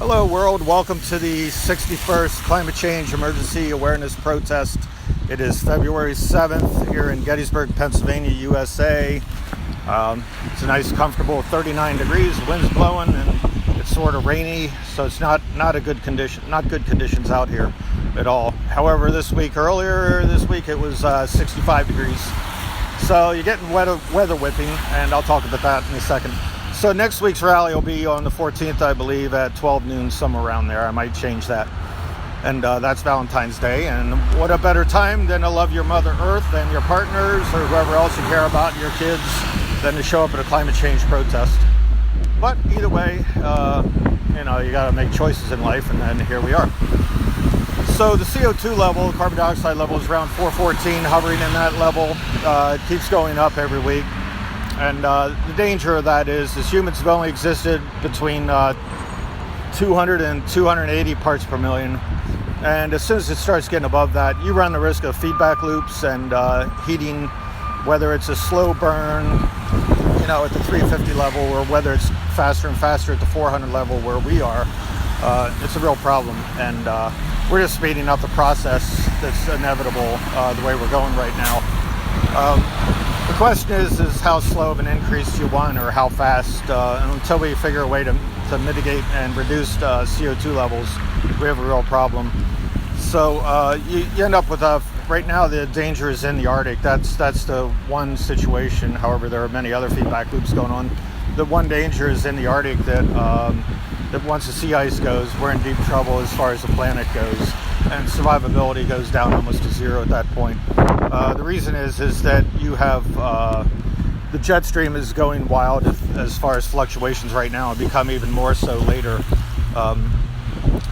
Hello world, welcome to the 61st Climate Change Emergency Awareness Protest. It is February 7th here in Gettysburg, Pennsylvania, USA. It's a nice comfortable 39 degrees, the wind's blowing and it's sort of rainy, so it's not good conditions out here at all. However, earlier this week it was 65 degrees. So you're getting weather whipping, and I'll talk about that in a second. So next week's rally will be on the 14th, I believe, at 12 noon, somewhere around there. I might change that. And that's Valentine's Day. And what a better time than to love your Mother Earth and your partners or whoever else you care about, your kids, than to show up at a climate change protest. But either way, you got to make choices in life, and then here we are. So the CO2 level, carbon dioxide level, is around 414, hovering in that level. It keeps going up every week. And the danger of that is humans have only existed between 200 and 280 parts per million. And as soon as it starts getting above that, you run the risk of feedback loops and heating, whether it's a slow burn, at the 350 level, or whether it's faster and faster at the 400 level where we are. It's a real problem. And we're just speeding up the process that's inevitable the way we're going right now. The question is how slow of an increase you want, or how fast. Until we figure a way to mitigate and reduce CO2 levels, we have a real problem. So you end up with right now the danger is in the Arctic. That's the one situation. However, there are many other feedback loops going on. The one danger is in the Arctic that once the sea ice goes, we're in deep trouble as far as the planet goes, and survivability goes down almost to zero at that point. The reason is that you have the jet stream is going wild as far as fluctuations right now, and become even more so later.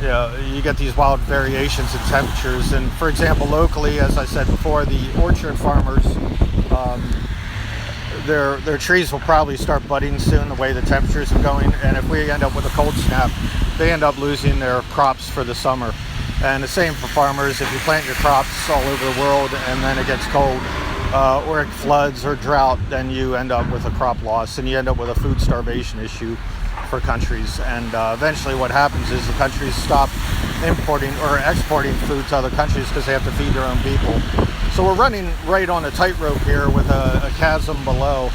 You get these wild variations in temperatures, and for example, locally, as I said before, the orchard farmers, their trees will probably start budding soon the way the temperatures are going, and if we end up with a cold snap, they end up losing their crops for the summer. And the same for farmers. If you plant your crops all over the world and then it gets cold, or it floods or drought, then you end up with a crop loss, and you end up with a food starvation issue for countries. And eventually what happens is the countries stop importing or exporting food to other countries because they have to feed their own people. So we're running right on a tightrope here with a chasm below,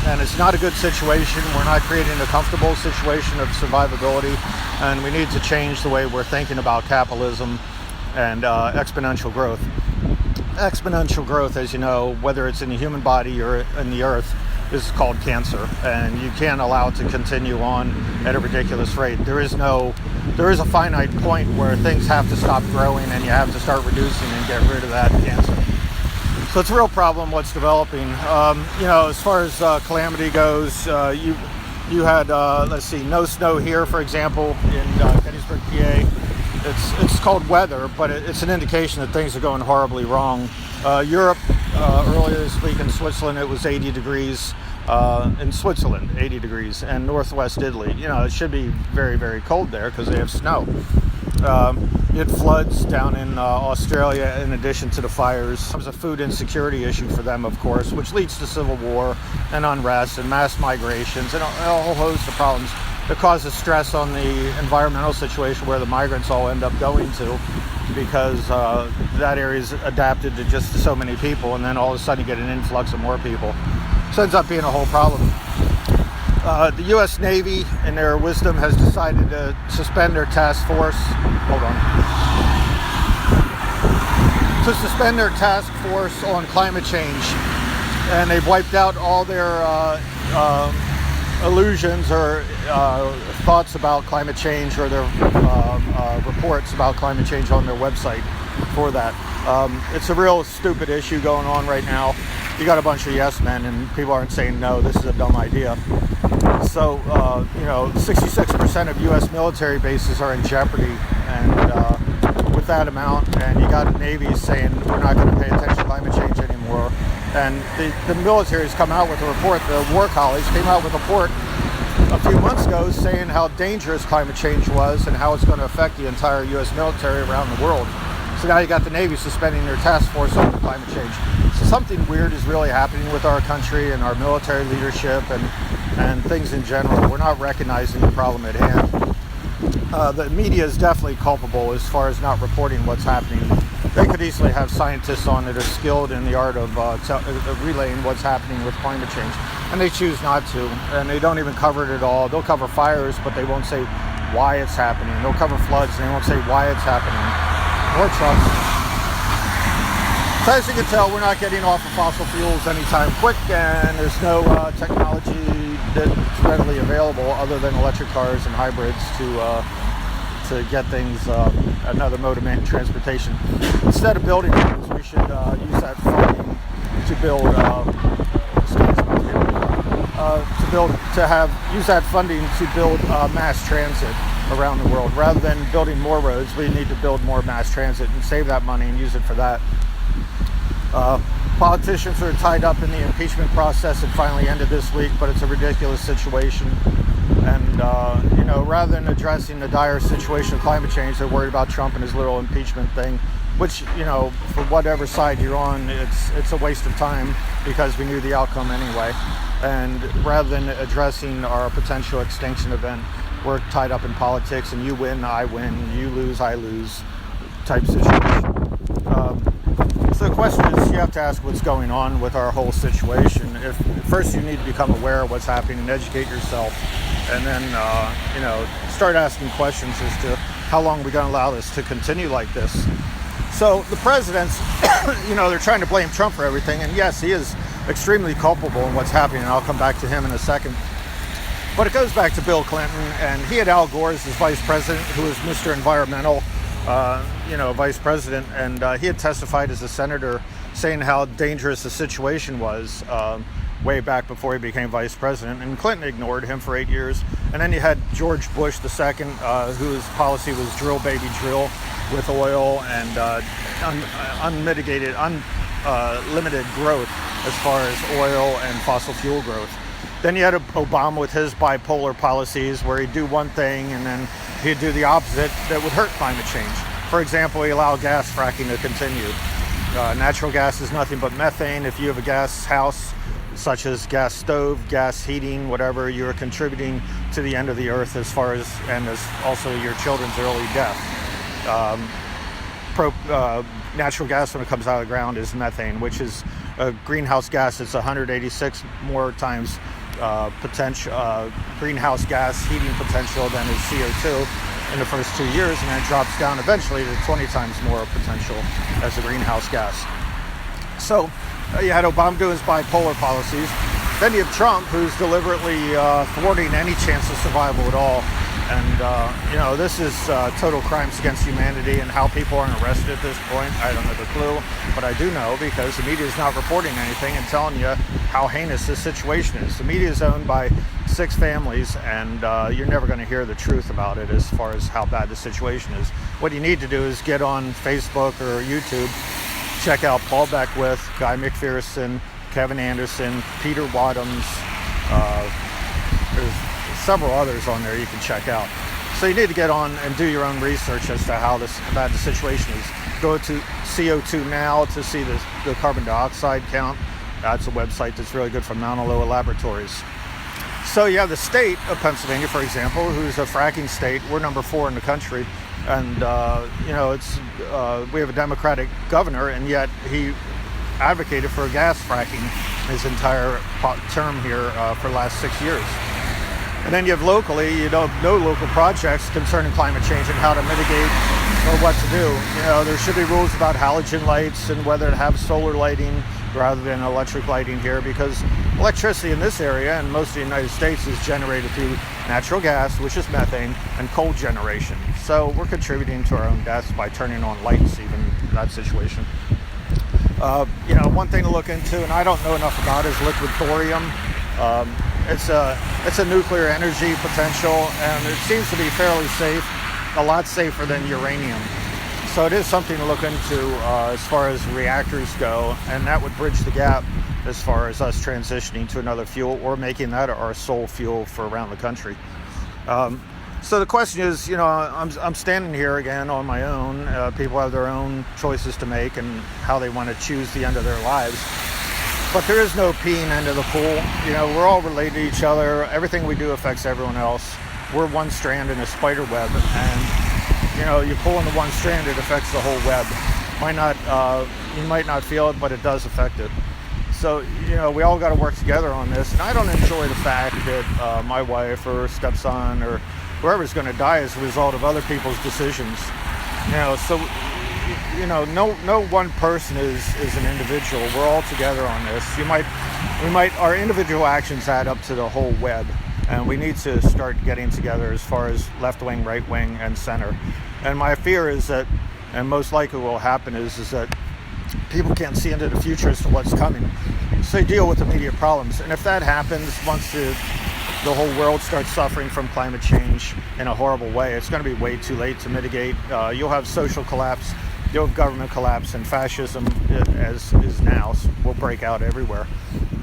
and it's not a good situation. We're not creating a comfortable situation of survivability, and we need to change the way we're thinking about capitalism and exponential growth. Exponential growth, as you know, whether it's in the human body or in the earth, is called cancer, and you can't allow it to continue on at a ridiculous rate. There is a finite point where things have to stop growing, and you have to start reducing and get rid of that cancer. So it's a real problem what's developing. As far as calamity goes, you had, no snow here, for example, in Gettysburg, PA. It's called weather, but it's an indication that things are going horribly wrong. Europe, earlier this week in Switzerland, it was 80 degrees. In Switzerland, 80 degrees, and northwest Italy. It should be very, very cold there because they have snow. You had floods down in Australia in addition to the fires. It was a food insecurity issue for them, of course, which leads to civil war and unrest and mass migrations and a whole host of problems that causes stress on the environmental situation where the migrants all end up going to, because that area is adapted to just so many people, and then all of a sudden you get an influx of more people. So it ends up being a whole problem. The U.S. Navy, in their wisdom, has decided to suspend their task force. To suspend their task force on climate change, and they've wiped out all their illusions or thoughts about climate change, or their reports about climate change on their website for that. It's a real stupid issue going on right now. You got a bunch of yes men, and people aren't saying no, this is a dumb idea. So 66% of U.S. military bases are in jeopardy, and with that amount, and you got navies saying we're not going to pay attention to climate change anymore. And the military's come out with a report. The war college came out with a report a few months ago saying how dangerous climate change was and how it's going to affect the entire U.S. military around the world. So now you got the Navy suspending their task force on climate change. So something weird is really happening with our country and our military leadership and things in general. We're not recognizing the problem at hand. the media is definitely culpable as far as not reporting what's happening. They could easily have scientists on that are skilled in the art of relaying what's happening with climate change, and they choose not to, and they don't even cover it at all. They'll cover fires, but they won't say why it's happening. They'll cover floods, and they won't say why it's happening. More trucks. So as you can tell, we're not getting off of fossil fuels anytime quick, and there's no technology that's readily available other than electric cars and hybrids to get things another mode of transportation. Instead of building roads, we should use that funding to build use that funding to build mass transit around the world. Rather than building more roads, we need to build more mass transit and save that money and use it for that. Politicians are tied up in the impeachment process. It finally ended this week, but it's a ridiculous situation. And, rather than addressing the dire situation of climate change, they're worried about Trump and his little impeachment thing, which, for whatever side you're on, it's a waste of time because we knew the outcome anyway. And rather than addressing our potential extinction event, we're tied up in politics, and you win, I win, you lose, I lose type situation. So the question is, you have to ask what's going on with our whole situation. First, you need to become aware of what's happening and educate yourself, and then, start asking questions as to how long we're going to allow this to continue like this. So the presidents, they're trying to blame Trump for everything, and yes, he is extremely culpable in what's happening, and I'll come back to him in a second. But it goes back to Bill Clinton, and he had Al Gore as his vice president, who was Mr. Environmental, vice president, and he had testified as a senator saying how dangerous the situation was way back before he became vice president, and Clinton ignored him for 8 years. And then you had George Bush II, whose policy was drill baby drill with oil and unlimited growth as far as oil and fossil fuel growth. Then you had Obama with his bipolar policies where he'd do one thing and then he'd do the opposite that would hurt climate change. For example, he allowed gas fracking to continue. Natural gas is nothing but methane. If you have a gas house, such as gas stove, gas heating, whatever, you're contributing to the end of the earth as also your children's early death. Natural gas, when it comes out of the ground, is methane, which is a greenhouse gas. It's 186 more times greenhouse gas heating potential than is CO2 in the first 2 years, and then it drops down eventually to 20 times more potential as a greenhouse gas. So you had Obama do his bipolar policies. Then you have Trump, who's deliberately thwarting any chance of survival at all. And, this is total crimes against humanity, and how people aren't arrested at this point, I don't have a clue. But I do know because the media is not reporting anything and telling you how heinous this situation is. The media is owned by 6 families, and you're never going to hear the truth about it as far as how bad the situation is. What you need to do is get on Facebook or YouTube, check out Paul Beckwith, Guy McPherson, Kevin Anderson, Peter Wadhams. There's several others on there you can check out. So you need to get on and do your own research as to how bad the situation is. Go to CO2 Now to see the carbon dioxide count. That's a website that's really good from Mauna Loa Laboratories. So you have the state of Pennsylvania, for example, who's a fracking state. We're number 4 in the country. And, we have a Democratic governor, and yet he advocated for gas fracking his entire term here for the last 6 years. And then you have locally, no local projects concerning climate change and how to mitigate or what to do. There should be rules about halogen lights and whether to have solar lighting rather than electric lighting here, because electricity in this area and most of the United States is generated through natural gas, which is methane, and coal generation. So we're contributing to our own deaths by turning on lights, even in that situation. One thing to look into, and I don't know enough about, is liquid thorium. It's a nuclear energy potential, and it seems to be fairly safe, a lot safer than uranium. So it is something to look into as far as reactors go, and that would bridge the gap as far as us transitioning to another fuel or making that our sole fuel for around the country. So the question is, I'm standing here again on my own. People have their own choices to make and how they want to choose the end of their lives. But there is no peeing end of the pool. We're all related to each other. Everything we do affects everyone else. we're one strand in a spider web, and you pull in the one strand, it affects the whole web. You might not feel it, but it does affect it. So we all got to work together on this, and I don't enjoy the fact that my wife or stepson or whoever's going to die as a result of other people's decisions. So no one person is an individual. We're all together on this. Our individual actions add up to the whole web, and we need to start getting together as far as left wing, right wing, and center. And my fear is that, and most likely what will happen is that people can't see into the future as to what's coming. So they deal with immediate problems, and if that happens, once the whole world starts suffering from climate change in a horrible way, it's going to be way too late to mitigate. You'll have social collapse, you'll have government collapse, and fascism, as is now, will break out everywhere.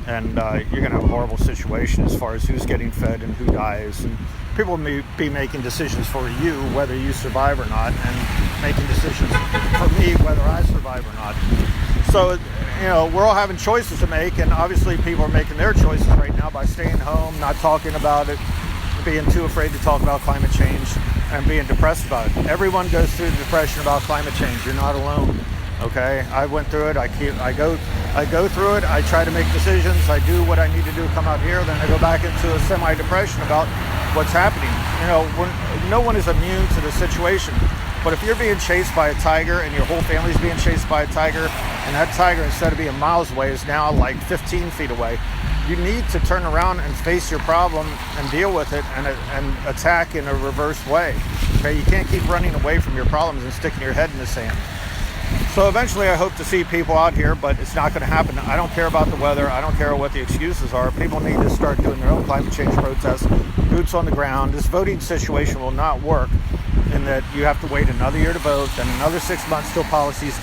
And you're going to have a horrible situation as far as who's getting fed and who dies. And people may be making decisions for you whether you survive or not, and making decisions for me whether I survive or not. So, we're all having choices to make, and obviously people are making their choices right now by staying home, not talking about it, being too afraid to talk about climate change, and being depressed about it. Everyone goes through the depression about climate change. You're not alone. Okay, I went through it. I go through it. I try to make decisions. I do what I need to do. Come out here, then I go back into a semi-depression about what's happening. No one is immune to the situation. But if you're being chased by a tiger and your whole family's being chased by a tiger, and that tiger, instead of being miles away, is now like 15 feet away, you need to turn around and face your problem and deal with it and attack in a reverse way. Okay, you can't keep running away from your problems and sticking your head in the sand. So eventually I hope to see people out here, but it's not going to happen. I don't care about the weather. I don't care what the excuses are. People need to start doing their own climate change protests, boots on the ground. This voting situation will not work in that you have to wait another year to vote, then another 6 months till policies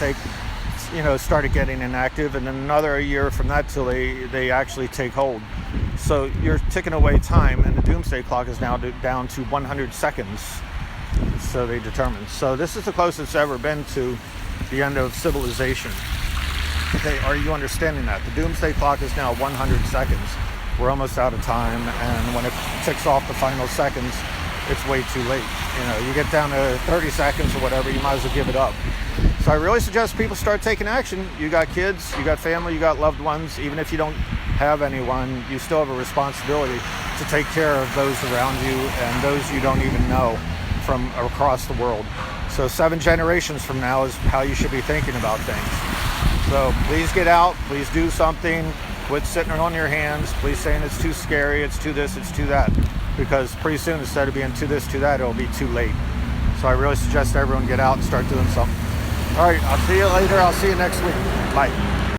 started getting inactive, and then another year from that till they actually take hold. So you're ticking away time, and the doomsday clock is now down to 100 seconds. So they determined. So this is the closest it's ever been to the end of civilization. Okay, are you understanding that? The doomsday clock is now 100 seconds. We're almost out of time, and when it ticks off the final seconds, it's way too late. You get down to 30 seconds or whatever, you might as well give it up. So I really suggest people start taking action. You got kids, you got family, you got loved ones. Even if you don't have anyone, you still have a responsibility to take care of those around you and those you don't even know from across the world. So 7 generations from now is how you should be thinking about things. So please get out, please do something. Quit sitting on your hands. Please saying it's too scary, it's too this, it's too that. Because pretty soon, instead of being too this, too that, it'll be too late. So I really suggest everyone get out and start doing something. All right, I'll see you later. I'll see you next week. Bye.